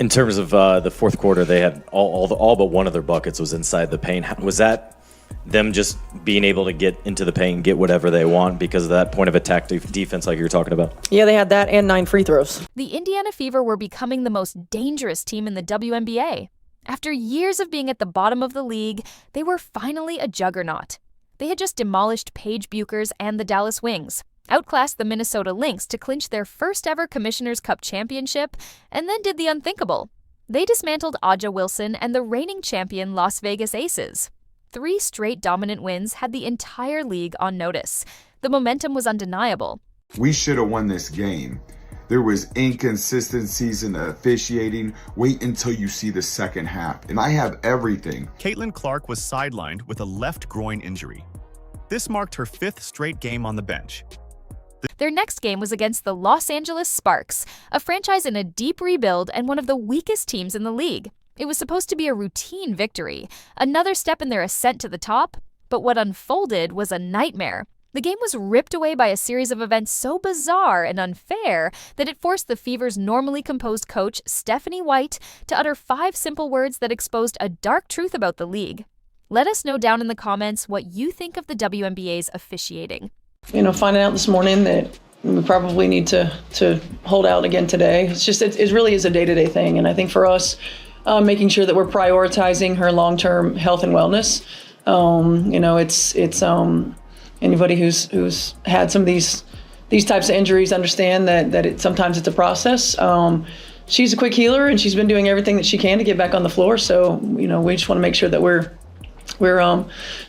In terms of the fourth quarter, they had all but one of their buckets was inside the paint. Was that them just being able to get into the paint and get whatever they want because of that point of attack defense like you were talking about? Yeah, they had that and 9 free throws. The Indiana Fever were becoming the most dangerous team in the WNBA. After years of being at the bottom of the league, they were finally a juggernaut. They had just demolished Paige Buchers and the Dallas Wings, outclassed the Minnesota Lynx to clinch their first ever Commissioner's Cup championship, and then did the unthinkable. They dismantled Aja Wilson and the reigning champion Las Vegas Aces. 3 straight dominant wins had the entire league on notice. The momentum was undeniable. We should have won this game. There was inconsistencies in the officiating. Wait until you see the second half. And I have everything. Caitlin Clark was sidelined with a left groin injury. This marked her 5th straight game on the bench. Their next game was against the Los Angeles Sparks, a franchise in a deep rebuild and one of the weakest teams in the league. It was supposed to be a routine victory, another step in their ascent to the top, but what unfolded was a nightmare. The game was ripped away by a series of events so bizarre and unfair that it forced the Fever's normally composed coach, Stephanie White, to utter 5 simple words that exposed a dark truth about the league. Let us know down in the comments what you think of the WNBA's officiating. Finding out this morning that we probably need to hold out again today. It really is a day-to-day thing. And I think for us, making sure that we're prioritizing her long-term health and wellness. Anybody who's had some of these types of injuries understand that sometimes it's a process. She's a quick healer, and she's been doing everything that she can to get back on the floor. So, we just want to make sure that we're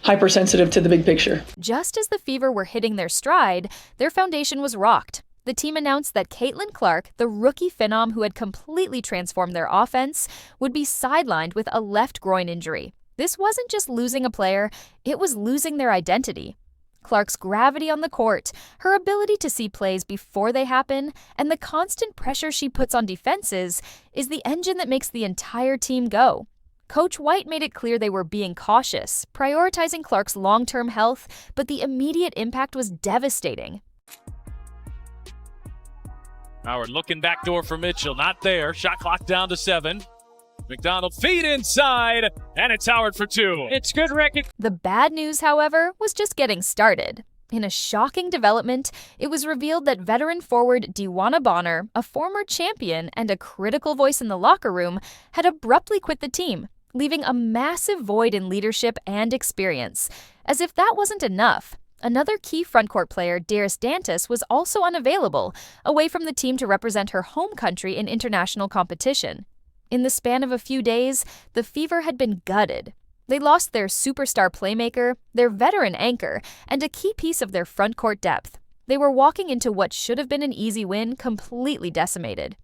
hypersensitive to the big picture. Just as the Fever were hitting their stride, their foundation was rocked. The team announced that Caitlin Clark, the rookie phenom who had completely transformed their offense, would be sidelined with a left groin injury. This wasn't just losing a player, it was losing their identity. Clark's gravity on the court, her ability to see plays before they happen, and the constant pressure she puts on defenses is the engine that makes the entire team go. Coach White made it clear they were being cautious, prioritizing Clark's long-term health, but the immediate impact was devastating. Howard looking backdoor for Mitchell. Not there. Shot clock down to 7. McDonald feed inside, and it's Howard for 2. It's good record. The bad news, however, was just getting started. In a shocking development, it was revealed that veteran forward Dewana Bonner, a former champion and a critical voice in the locker room, had abruptly quit the team, leaving a massive void in leadership and experience. As if that wasn't enough, another key frontcourt player, Darius Dantas, was also unavailable, away from the team to represent her home country in international competition. In the span of a few days, the Fever had been gutted. They lost their superstar playmaker, their veteran anchor, and a key piece of their frontcourt depth. They were walking into what should have been an easy win completely decimated.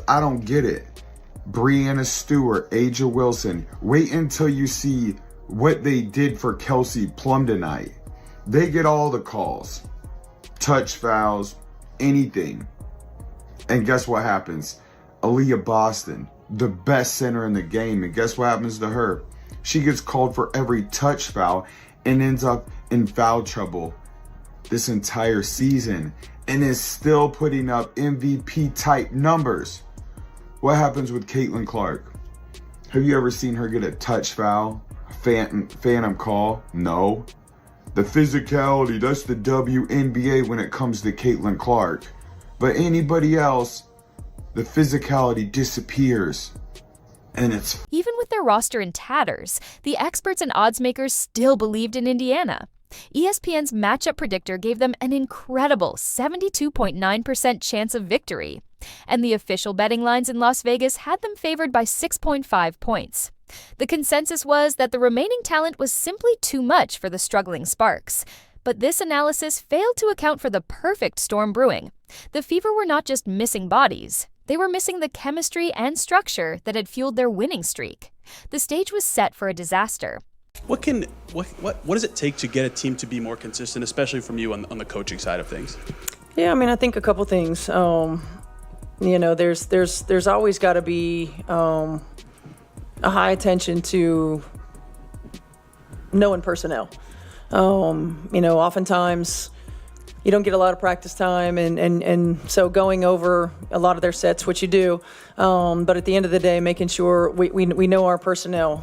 I don't get it. Breanna Stewart, Aja Wilson, wait until you see what they did for Kelsey Plum tonight. They get all the calls, touch fouls, anything. And guess what happens? Aaliyah Boston, the best center in the game, and guess what happens to her? She gets called for every touch foul and ends up in foul trouble this entire season and is still putting up MVP type numbers. What happens with Caitlin Clark? Have you ever seen her get a touch foul, a phantom call? No. The physicality, that's the WNBA when it comes to Caitlin Clark. But anybody else, the physicality disappears. And it's... Even with their roster in tatters, the experts and odds makers still believed in Indiana. ESPN's matchup predictor gave them an incredible 72.9% chance of victory. And the official betting lines in Las Vegas had them favored by 6.5 points. The consensus was that the remaining talent was simply too much for the struggling Sparks. But this analysis failed to account for the perfect storm brewing. The Fever were not just missing bodies. They were missing the chemistry and structure that had fueled their winning streak. The stage was set for a disaster. What does it take to get a team to be more consistent, especially from you on the coaching side of things? Yeah, I think a couple things. There's always got to be a high attention to knowing personnel. Oftentimes, you don't get a lot of practice time, and so going over a lot of their sets, which you do, but at the end of the day, making sure we know our personnel,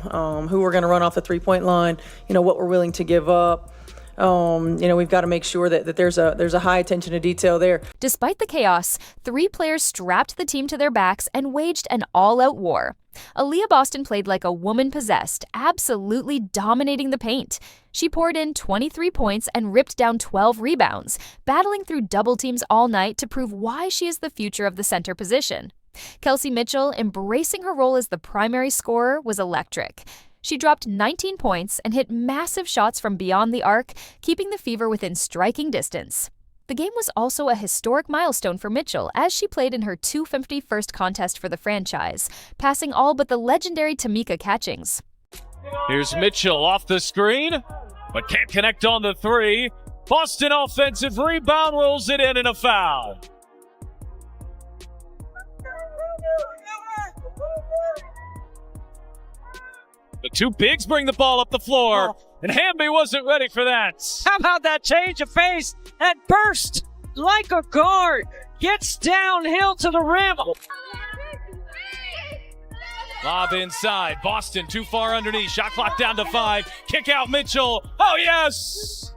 who we're going to run off the three-point line, what we're willing to give up. We've got to make sure that there's a high attention to detail there. Despite the chaos, 3 players strapped the team to their backs and waged an all-out war. Aaliyah Boston played like a woman possessed, absolutely dominating the paint. She poured in 23 points and ripped down 12 rebounds, battling through double teams all night to prove why she is the future of the center position. Kelsey Mitchell, embracing her role as the primary scorer, was electric. She dropped 19 points and hit massive shots from beyond the arc, keeping the Fever within striking distance. The game was also a historic milestone for Mitchell as she played in her 251st contest for the franchise, passing all but the legendary Tamika Catchings. Here's Mitchell off the screen, but can't connect on the 3. Boston offensive rebound, rolls it in and a foul. The 2 bigs bring the ball up the floor, and Hamby wasn't ready for that. How about that change of pace and burst like a guard? Gets downhill to the rim. Lob inside. Boston too far underneath. Shot clock down to 5. Kick out Mitchell. Oh, yes!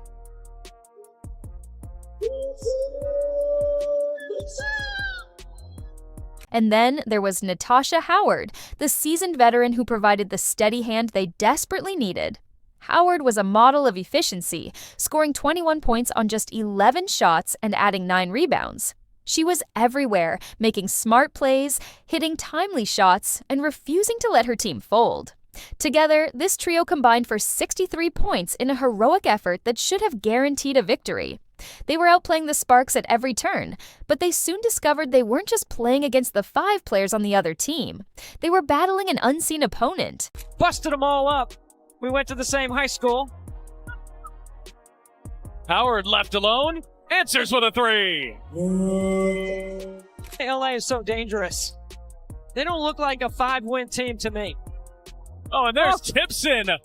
And then there was Natasha Howard, the seasoned veteran who provided the steady hand they desperately needed. Howard was a model of efficiency, scoring 21 points on just 11 shots and adding 9 rebounds. She was everywhere, making smart plays, hitting timely shots, and refusing to let her team fold. Together, this trio combined for 63 points in a heroic effort that should have guaranteed a victory. They were outplaying the Sparks at every turn, but they soon discovered they weren't just playing against the 5 players on the other team. They were battling an unseen opponent. Busted them all up. We went to the same high school. Howard left alone. Answers with a 3. LA is so dangerous. They don't look like a 5-win team to me. Oh, and there's Tipson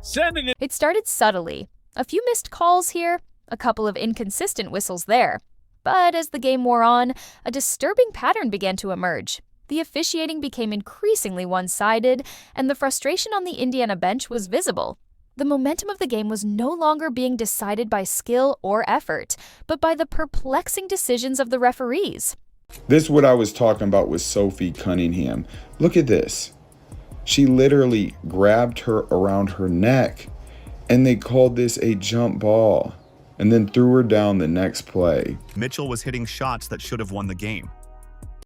sending it. It started subtly. A few missed calls here, a couple of inconsistent whistles there. But as the game wore on, a disturbing pattern began to emerge. The officiating became increasingly one-sided, and the frustration on the Indiana bench was visible. The momentum of the game was no longer being decided by skill or effort, but by the perplexing decisions of the referees. This is what I was talking about with Sophie Cunningham. Look at this. She literally grabbed her around her neck, and they called this a jump ball, and then threw her down the next play. Mitchell was hitting shots that should have won the game.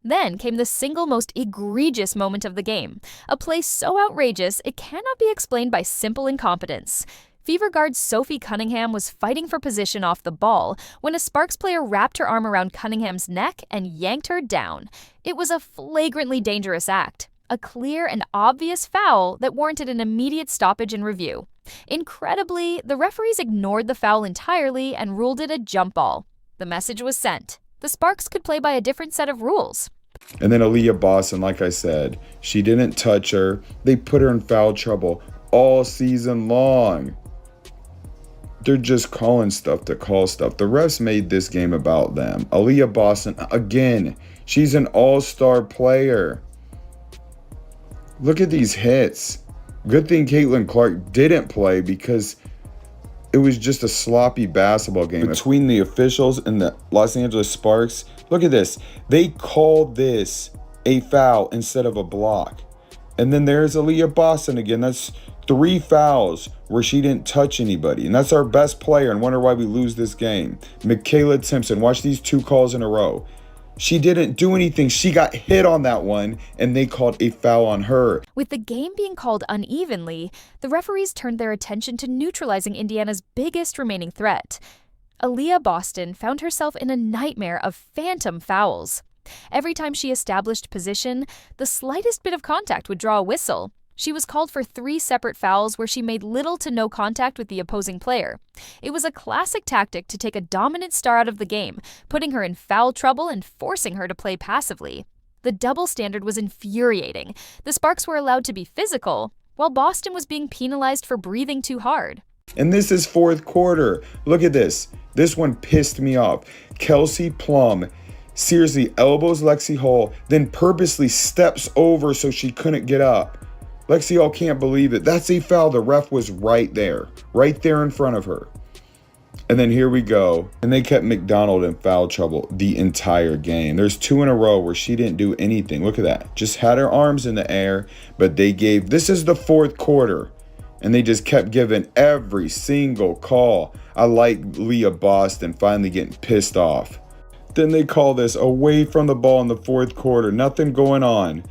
Then came the single most egregious moment of the game, a play so outrageous it cannot be explained by simple incompetence. Fever guard Sophie Cunningham was fighting for position off the ball when a Sparks player wrapped her arm around Cunningham's neck and yanked her down. It was a flagrantly dangerous act, a clear and obvious foul that warranted an immediate stoppage and review. Incredibly, the referees ignored the foul entirely and ruled it a jump ball. The message was sent. The Sparks could play by a different set of rules. And then Aaliyah Boston, like I said, she didn't touch her. They put her in foul trouble all season long. They're just calling stuff to call stuff. The refs made this game about them. Aaliyah Boston, again, she's an all-star player. Look at these hits. Good thing Caitlin Clark didn't play because it was just a sloppy basketball game between the officials and the Los Angeles Sparks. Look at this. They called this a foul instead of a block. And then there's Aaliyah Boston again. That's 3 fouls where she didn't touch anybody. And that's our best player, and wonder why we lose this game. Michaela Timpson, watch these 2 calls in a row. She didn't do anything. She got hit on that one, and they called a foul on her. With the game being called unevenly, the referees turned their attention to neutralizing Indiana's biggest remaining threat. Aaliyah Boston found herself in a nightmare of phantom fouls. Every time she established position, the slightest bit of contact would draw a whistle. She was called for 3 separate fouls where she made little to no contact with the opposing player. It was a classic tactic to take a dominant star out of the game, putting her in foul trouble and forcing her to play passively. The double standard was infuriating. The Sparks were allowed to be physical, while Boston was being penalized for breathing too hard. And this is fourth quarter. Look at this. This one pissed me off. Kelsey Plum seriously elbows Lexi Hall, then purposely steps over so she couldn't get up. Lexi Hall can't believe it. That's a foul. The ref was right there in front of her. And then here we go. And they kept McDonald in foul trouble the entire game. There's 2 in a row where she didn't do anything. Look at that. Just had her arms in the air, but this is the fourth quarter. And they just kept giving every single call. I like Leah Boston finally getting pissed off. Then they call this away from the ball in the fourth quarter. Nothing going on.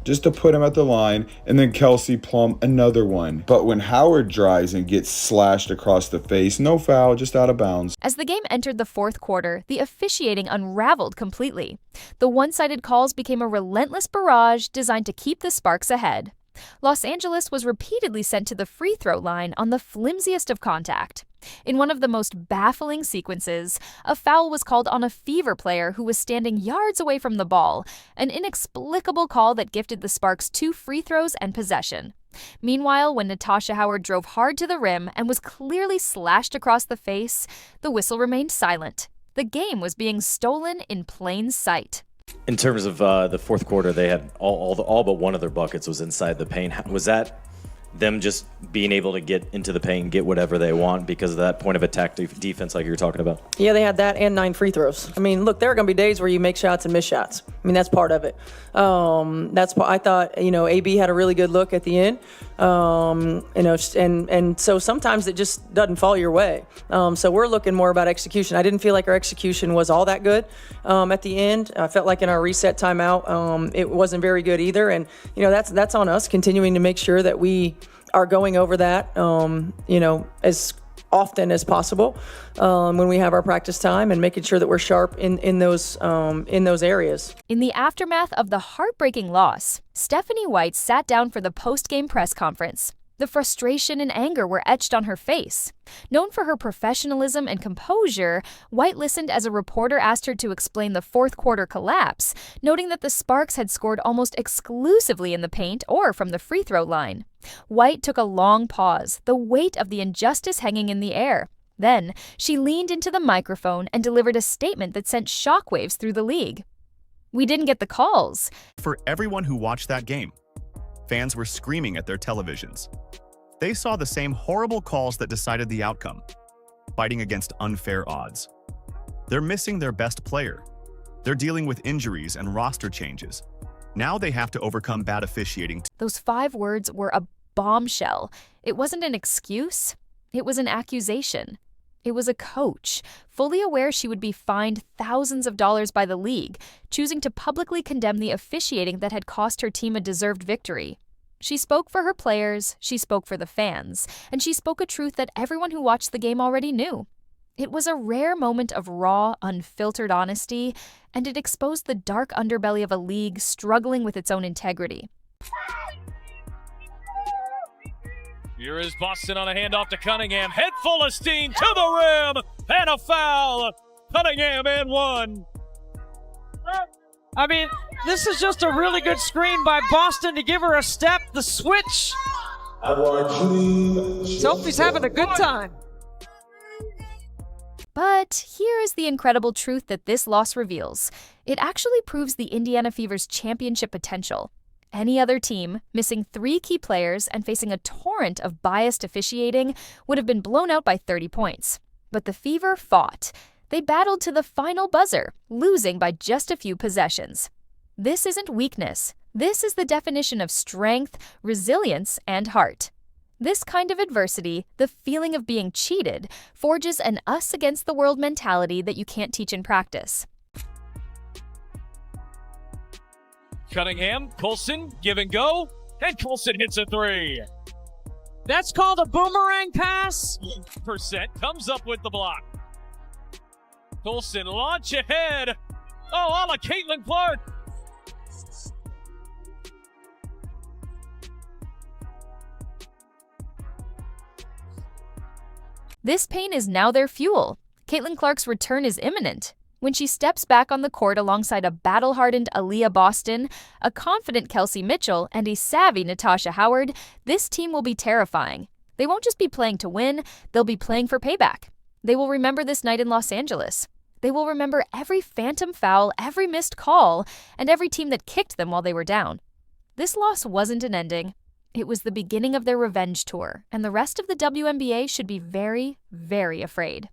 Just to put him at the line, and then Kelsey Plum, another one. But when Howard drives and gets slashed across the face, no foul, just out of bounds. As the game entered the fourth quarter, the officiating unraveled completely. The one-sided calls became a relentless barrage designed to keep the Sparks ahead. Los Angeles was repeatedly sent to the free throw line on the flimsiest of contact. In one of the most baffling sequences, a foul was called on a Fever player who was standing yards away from the ball, an inexplicable call that gifted the Sparks 2 free throws and possession. Meanwhile, when Natasha Howard drove hard to the rim and was clearly slashed across the face, the whistle remained silent. The game was being stolen in plain sight. In terms of the fourth quarter, they had all but one of their buckets was inside the paint. Was that them just being able to get into the paint and get whatever they want because of that point of attack defense like you were talking about? Yeah, they had that and 9 free throws. I mean, look, there are going to be days wure you make shots and miss shots. I mean, that's part of it. I thought, AB had a really good look at the end. And so sometimes it just doesn't fall your way. So we're looking more about execution. I didn't feel like our execution was all that good at the end. I felt like in our reset timeout, it wasn't very good either. And, that's on us, continuing to make sure that we are going over that, as often as possible when we have our practice time and making sure that we're sharp in those areas. In the aftermath of the heartbreaking loss, Stephanie White sat down for the post-game press conference. The frustration and anger were etched on her face. Known for her professionalism and composure, White listened as a reporter asked her to explain the fourth quarter collapse, noting that the Sparks had scored almost exclusively in the paint or from the free throw line. White took a long pause, the weight of the injustice hanging in the air. Then, she leaned into the microphone and delivered a statement that sent shockwaves through the league. "We didn't get the calls." For everyone who watched that game, fans were screaming at their televisions. They saw the same horrible calls that decided the outcome, fighting against unfair odds. They're missing their best player. They're dealing with injuries and roster changes. Now they have to overcome bad officiating. Those 5 words were a bombshell. It wasn't an excuse. It was an accusation. It was a coach, fully aware she would be fined thousands of dollars by the league, choosing to publicly condemn the officiating that had cost her team a deserved victory. She spoke for her players, she spoke for the fans, and she spoke a truth that everyone who watched the game already knew. It was a rare moment of raw, unfiltered honesty, and it exposed the dark underbelly of a league struggling with its own integrity. Here is Boston on a handoff to Cunningham. Head full of steam to the rim, and a foul. Cunningham and 1. I mean, this is just a really good screen by Boston to give her a step. The switch. Sophie's having a good time. But here is the incredible truth that this loss reveals. It actually proves the Indiana Fever's championship potential. Any other team, missing 3 key players and facing a torrent of biased officiating, would have been blown out by 30 points. But the Fever fought. They battled to the final buzzer, losing by just a few possessions. This isn't weakness. This is the definition of strength, resilience, and heart. This kind of adversity, the feeling of being cheated, forges an us-against-the-world mentality that you can't teach in practice. Cunningham, Coulson, give and go, and Coulson hits a 3. That's called a boomerang pass. Percent comes up with the block. Coulson launch ahead. Oh, a la Caitlin Clark. This pain is now their fuel. Caitlin Clark's return is imminent. When she steps back on the court alongside a battle-hardened Aaliyah Boston, a confident Kelsey Mitchell, and a savvy Natasha Howard, this team will be terrifying. They won't just be playing to win, they'll be playing for payback. They will remember this night in Los Angeles. They will remember every phantom foul, every missed call, and every team that kicked them while they were down. This loss wasn't an ending. It was the beginning of their revenge tour, and the rest of the WNBA should be very, very afraid.